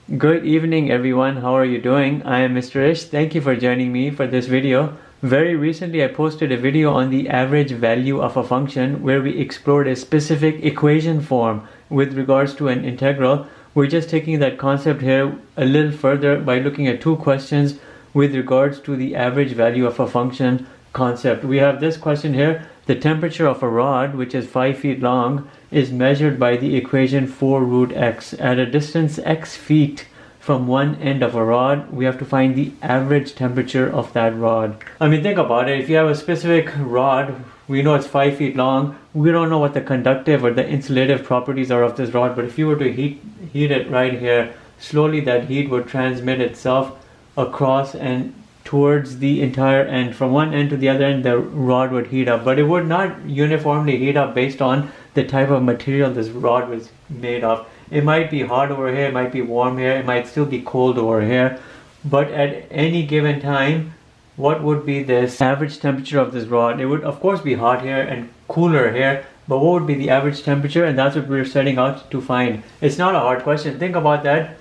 Good evening, everyone. How are you doing? I am Mr. Ish. Thank you for joining me for this video. Very recently, I posted a video on the average value of a function where we explored a specific equation form with regards to an integral. We're just taking that concept here a little further by looking at two questions with regards to the average value of a function concept. We have this question here. The temperature of a rod, which is 5 feet long, is measured by the equation 4 root x. At a distance x feet from one end of a rod, we have to find the average temperature of that rod. I mean, think about it. If you have a specific rod, we know it's 5 feet long. We don't know what the conductive or the insulative properties are of this rod, but if you were to heat it right here, slowly that heat would transmit itself across and towards the entire end. From one end to the other end, the rod would heat up, but it would not uniformly heat up based on the type of material this rod was made of. It might be hot over here, it might be warm here, it might still be cold over here, but at any given time, what would be this average temperature of this rod? It would of course be hot here and cooler here, but what would be the average temperature? And that's what we're setting out to find. It's not a hard question. Think about that.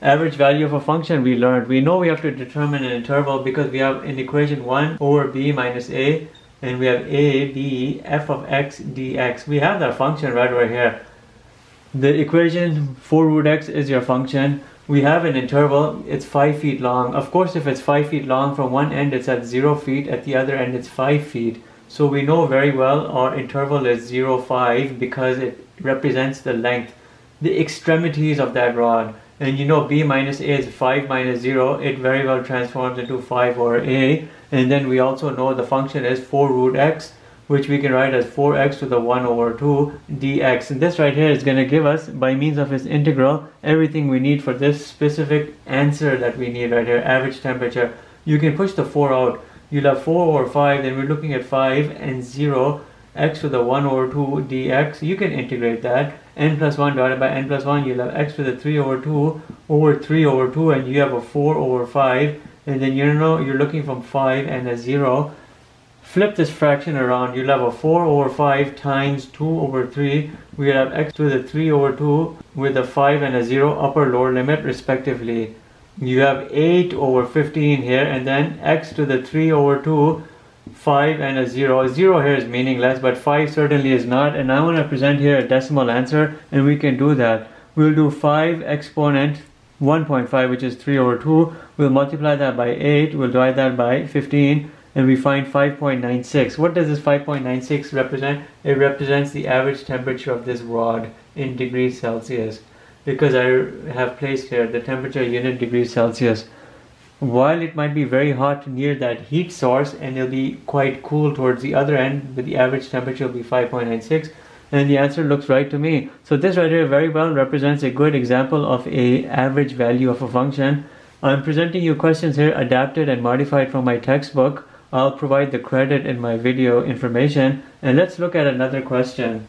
Average value of a function we learned. We know we have to determine an interval because we have in equation 1 over b minus a, and we have a, b, f of x, dx. We have that function right over here. The equation 4 root x is your function. We have an interval, it's 5 feet long. Of course, if it's 5 feet long, from one end it's at 0 feet, at the other end it's 5 feet. So we know very well our interval is 0, 5 because it represents the length, the extremities of that rod. And you know b minus a is 5 minus 0, it very well transforms into 5 over a. And then we also know the function is 4 root x, which we can write as 4x to the 1 over 2 dx. And this right here is going to give us, by means of its integral, everything we need for this specific answer that we need right here, average temperature. You can push the 4 out. You'll have 4 over 5, then we're looking at 5 and 0, x to the 1 over 2 dx. You can integrate that. N plus 1 divided by n plus 1, you'll have x to the 3 over 2 over 3 over 2, and you have a 4 over 5. And then you know you're looking from 5 and a 0. Flip this fraction around, you'll have a 4 over 5 times 2 over 3. We'll have x to the 3 over 2 with a 5 and a 0 upper lower limit respectively. You have 8 over 15 here, and then x to the 3 over 2, 5 and a 0. 0 here is meaningless, but 5 certainly is not. And I want to present here a decimal answer, and we can do that. We'll do 5 exponent 1.5, which is 3 over 2. We'll multiply that by 8. We'll divide that by 15. And we find 5.96. What does this 5.96 represent? It represents the average temperature of this rod in degrees Celsius, because I have placed here the temperature unit degrees Celsius. While it might be very hot near that heat source and it'll be quite cool towards the other end, but the average temperature will be 5.96, and the answer looks right to me. So this right here very well represents a good example of a average value of a function. I'm presenting you questions here adapted and modified from my textbook. I'll provide the credit in my video information. And let's look at another question.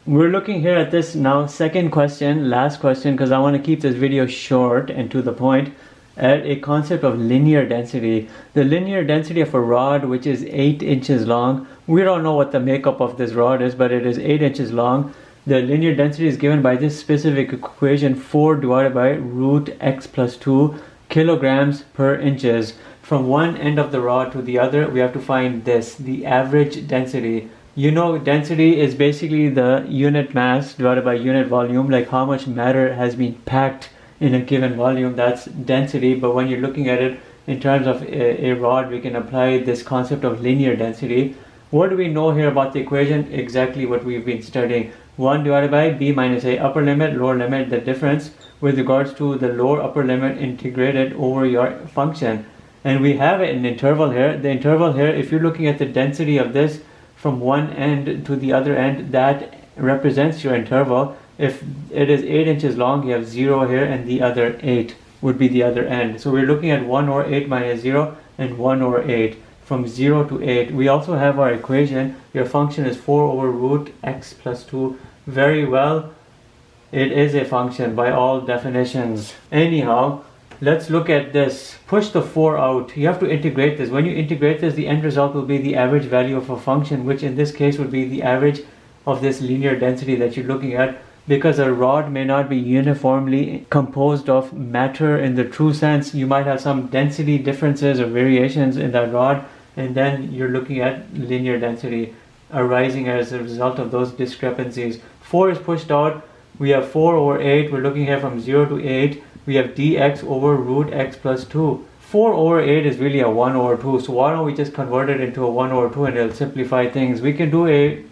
We're looking here at this now second question, last question, because I want to keep this video short and to the point, at a concept of linear density. The linear density of a rod which is 8 inches long. We don't know what the makeup of this rod is, but it is 8 inches long. The linear density is given by this specific equation, 4 divided by root x plus 2 kilograms per inches. From one end of the rod to the other, we have to find this, the average density. You know, density is basically the unit mass divided by unit volume, like how much matter has been packed in a given volume. That's density. But when you're looking at it in terms of a rod, we can apply this concept of linear density. What do we know here about the equation? Exactly what we've been studying. 1 divided by b minus a, upper limit, lower limit, the difference with regards to the lower upper limit integrated over your function. And we have an interval here. The interval here, if you're looking at the density of this from one end to the other end, that represents your interval. If it is 8 inches long, you have 0 here, and the other 8 would be the other end. So we're looking at 1 over 8 minus 0 and 1 over 8. From 0 to 8. We also have our equation. Your function is 4 over root x plus 2. Very well, it is a function by all definitions. Anyhow, let's look at this. Push the 4 out. You have to integrate this. When you integrate this, the end result will be the average value of a function, which in this case would be the average of this linear density that you're looking at. because a rod may not be uniformly composed of matter in the true sense. You might have some density differences or variations in that rod, and then you're looking at linear density arising as a result of those discrepancies. 4 is pushed out. We have 4 over 8. We're looking here from 0 to 8. We have dx over root x plus 2. 4 over 8 is really a 1 over 2. So why don't we just convert it into a 1 over 2 and it'll simplify things. We can do a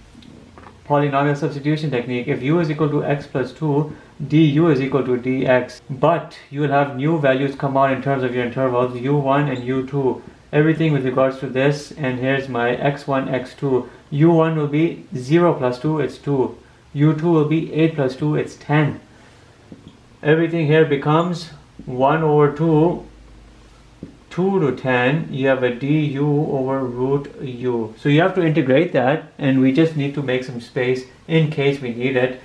polynomial substitution technique. If u is equal to x plus 2, du is equal to dx. But you will have new values come out in terms of your intervals, u1 and u2. Everything with regards to this, and here's my x1, x2. u1 will be 0 plus 2, it's 2. u2 will be 8 plus 2, it's 10. Everything here becomes 1 over 2, 2 to 10, you have a du over root u. So you have to integrate that, and we just need to make some space in case we need it.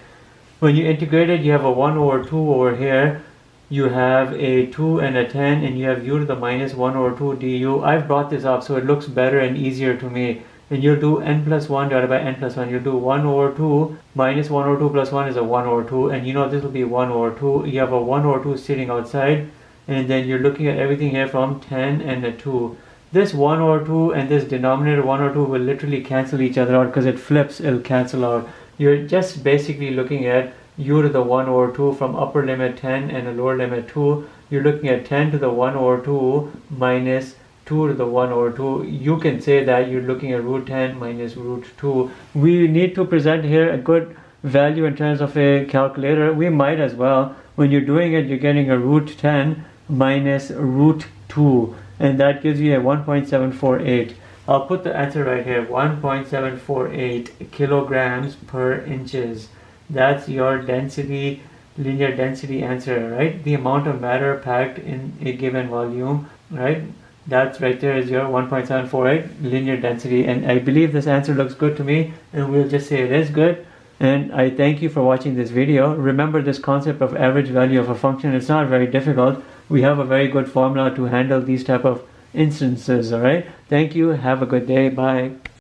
When you integrate it, you have a 1 over 2 over here. You have a 2 and a 10, and you have u to the minus 1 over 2 du. I've brought this up so it looks better and easier to me. And you'll do n plus 1 divided by n plus 1. You'll do 1 over 2 minus 1 over 2 plus 1 is a 1 over 2. And you know this will be 1 over 2. You have a 1 over 2 sitting outside. And then you're looking at everything here from 10 and a 2. This 1 over 2 and this denominator 1 over 2 will literally cancel each other out because it flips, it'll cancel out. You're just basically looking at u to the 1 over 2 from upper limit 10 and a lower limit 2. You're looking at 10 to the 1 over 2 minus 2 to the 1 over 2. You can say that you're looking at root 10 minus root 2. We need to present here a good value in terms of a calculator. We might as well. When you're doing it, you're getting a root 10 minus root 2, and that gives you a 1.748. I'll put the answer right here, 1.748 kilograms per inches. That's your density, linear density answer, right? The amount of matter packed in a given volume, right? That's right there is your 1.748 linear density, and I believe this answer looks good to me, and we'll just say it is good. And I thank you for watching this video. Remember this concept of average value of a function. It's not very difficult. We have a very good formula to handle these type of instances, all right? Thank you. Have a good day. Bye.